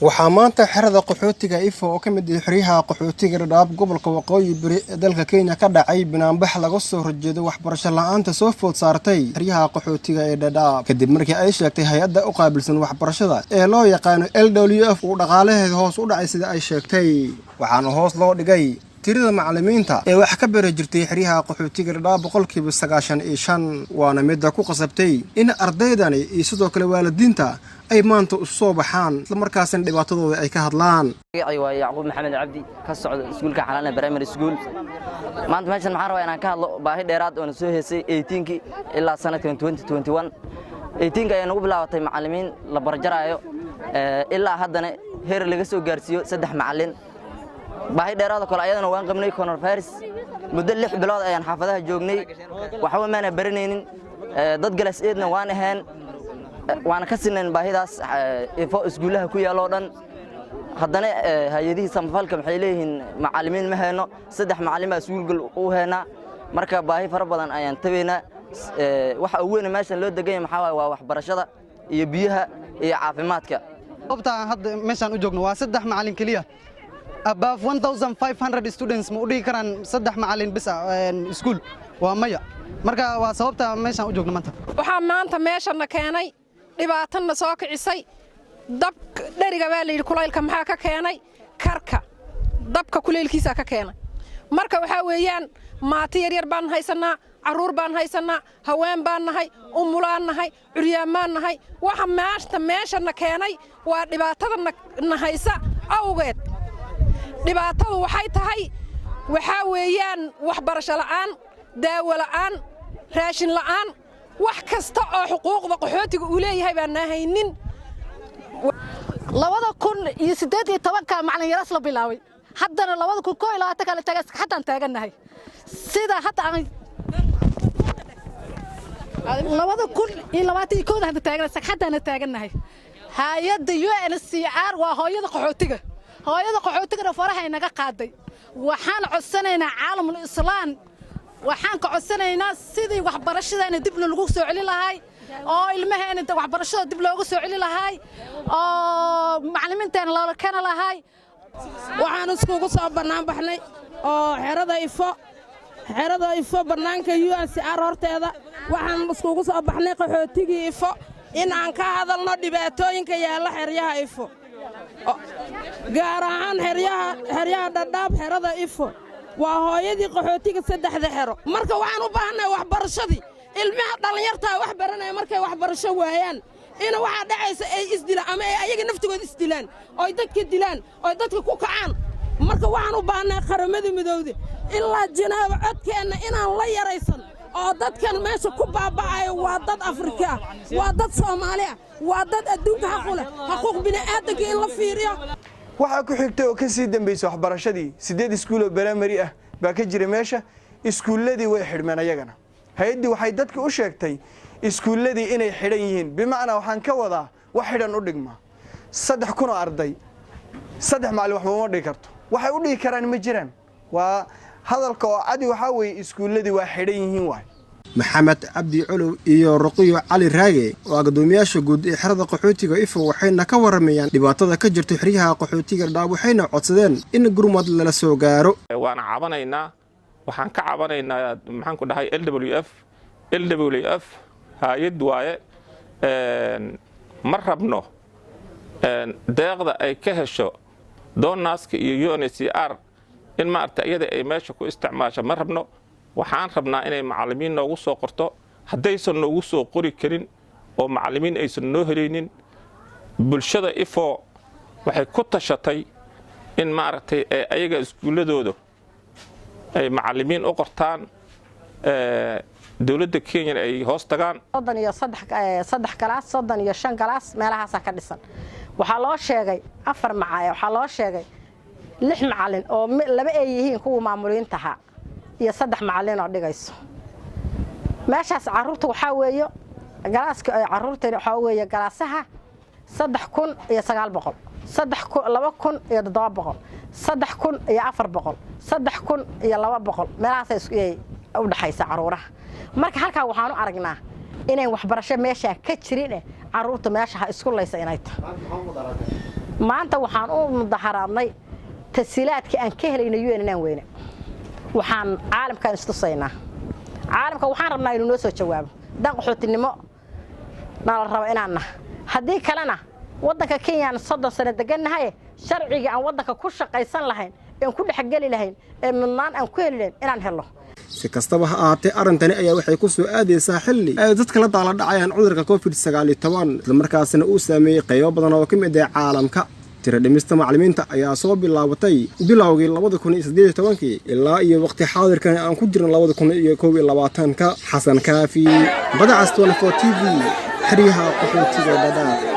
waxaa maanta xerada qaxootiga Ifo oo ka mid ah xiriyaha qaxootiga Dadaab gobolka Waqooyi Bari ee dalka Kenya ka dhacay banaanbax laga soo horjeedo waxbarasho la'aanta soo food saartay xiriyaha qaxootiga ee Dadaab kadib markii ay sheegtay hay'adda u qaabilsan waxbarashada ee loo yaqaan LWF uu dhaqaalaheeda hoos u dhacay sida ay sheegtay waxaana hoos loo dhigay tirada macallimiinta ee wax ka bari jirtay xiriyaha qaxootiga Dadaab 95% waana mid ku qasabtay in ardaydani iyo sidoo kale waalidiinta ay maanta u soo baxaan isla markaasna dhibaatadooda ay ka hadlaan waa Yacquub Maxamed Cabdi ka socda iskuulka Xalana Primary School maanta meeshan maxaan rabaa inaan ka hadlo baahi dheeraad oo soo heesay 18kii ilaa sanadka 2021 18ka ay nagu bilaabatay macallimiin la barjaraayo ilaa haddana heer laga soo gaarsiiyo 3 macallin baahi dheeraad kale ayadana waan qabnay coronavirus muddo 6 bilood ayaan xaafadaha joognay waxba maana baranaynin dad galas eedna waan ahaan waana ka sineen baahidaas Ifo iskuulaha ku yaalo dhan haddana hay'adihi samafalka maxay leeyihiin macallimiin ma hayno 3 macallin baa iskuulgal u heena marka baahi fara badan ayaan tabeena waxa ugu weyn meeshan loo degay maxaa waa waxbarashada iyo biyaha iyo caafimaadka qabta hadda meeshan u joogno waa 3 macallin kaliya above 1500 students ma u dhigi karaan 3 macallin bis iskuul waa maya marka waa sababta meeshan u joogno maanta waxa maanta meeshan keenay dhibaatana soo kicisay dab dhariga baa la yiri kulaylka maxaa ka keenay karka dabka kulaylkiisa ka keenay marka waxa weeyaan maati yar baan haysanaa caruur baan haysanaa haween baan nahay umulaan nahay curyaamaan nahay waxa maanta meeshan keenay waa dhibaatada nahaysa awgeed dhibaatadu waxay tahay waxa weeyaan waxbarasho la'aan daawo la'aan raashin la'aan wax kasta oo xuquuqda qaxootiga uu leeyahay baan haynin 2018 macallin yaras la bilaaway haddana 2021 kala tagay xataan taaganahay sida hadda aan 2021 hadda taaganahay xataan taaganahay hay'adda UNHCR waa hooyada qaxootiga faraha inaga qaaday waxaan codsanaynaa caalamul islaam waxaan ka codsanaynaa sidii waxbarashada dib loogu soo celin lahaay oo ilmaheena waxbarashada dib loogu soo celin lahaay oo macallimiinteena loo kana lahaay waxaan iskugu soo banaan baxnay oo xerada Ifo banaanka UNHCR horteeda waxaan iskugu soo baxnay qaxootigii Ifo in aan ka hadalno dhibaatooyinka yaala xeryaha Ifo gaar ahaan xeryaha Dadaab xerada Ifo waa hooyadii qaxootiga 3 xero marka waxaan u baahnaa waxbarashadii ilmaha dhalinyarta wax baranay markay waxbarasho waayaan in waxa dhacaysa ay isdilaan ama ay ayaga naftigooda isdilaan oo dadka dilaan oo dadka ku kacaan marka waxaan u baahnaa qaramada midowday ilaa janaabo codkeena inaan la yaraysan oo dadkan meesha ku baaba'ay waa dad Afrika waa dad Soomaali waa dad adduunka xaquuq bini'aadamka in la fiiriyo waxa ku xigtay oo ka sii dambeysay waxbarashadii 8 iskuul oo primary ah baa ka jiray meesha iskuuladii way xidhmeen ayagana hay'adii waxay dadka u sheegtay iskuuladii inay xidhan yihiin bimaana waxaan ka wadaa wax xidhan u dhigma 3,000 oo arday 3 macallin wax ma dhigi karto waxay u dhigi karaan ma jiraan waa hadalka oo cadi waxa weeye iskuuladii waa xidhan yihiin waay maxamed cabdi culuw iyo ruqiyo cali raage oo gudoomiyaasha guud ee xerada qaxootiga Ifo waxayna ka waramayaan dhibaatada ka jirta xiriyaha qaxootiga Dadaab waxayna codsadeen in gurmad la soo gaaro waana cabanaynaa waxaan ka cabanaynaa maxaan ku dhahay LWF hay'ad waaye ma rabno deeqda ay ka hesho doonaska iyo UNHCR in maarta iyada ay meesha ku isticmaasho ma rabno waxaan rabnaa inay macallimiin noogu soo qorto haddaysan noogu soo qori karin oo macallimiin aysan noo helaynin bulshada Ifo waxay ku tashatay in maaragtay ayaga iskuuladooda ay macallimiin u qortaan dawladda Kenya ay hoos tagaan 33 kalaas 35 kalaas meelahaas ka dhisan waxa loo sheegay 4 macallin waxa loo sheegay 6 macallin oo laba ay yihiin kuwa maamuliinta ahaa iyo 3 macallin oo dhigayso meeshaas caruurta waxa weeyo galaaska ay caruurta waxa weeyo galaasaha 3,900 3,200 3,400 3,200 meelahaas isku u dhaxaysa caruuraha marka halka waxaan u aragnaa inay waxbarasho meesha ka jirin caruurta meesha isku laysa inay tahay maanta waxaan u mudaharaadnay tasiilaadkii aan ka helayna UN inaan weyne waxaan caalamkan istusaynaa caalamka waxaan rabnaa inuu noo soo jawaabo dan qaxootinimo nala rabo inaan haddii kalena waddanka Kenya 30 sano degannahay sharciga aan waddanka ku shaqaysan lahayn aan ku dhaxgali lahayn ee midnaan aan ku helin inaan helo si kastaba ha ahaatee arrintani ayaa waxay ku soo aadaysaa xilli ay dadka la daalaa dhacayaan cudurka COVID-19 isla markaasna uu saameeyay qaybo badan oo ka mid ah caalamka tiro dhimista macallimiinta ayaa soo bilaabatay bilowgii 2018 ilaa iyo waqti xaadirkan aan ku jirno 2021 xasan kaafi badacas 24 TV xiriyaha qaxootiga Dadaab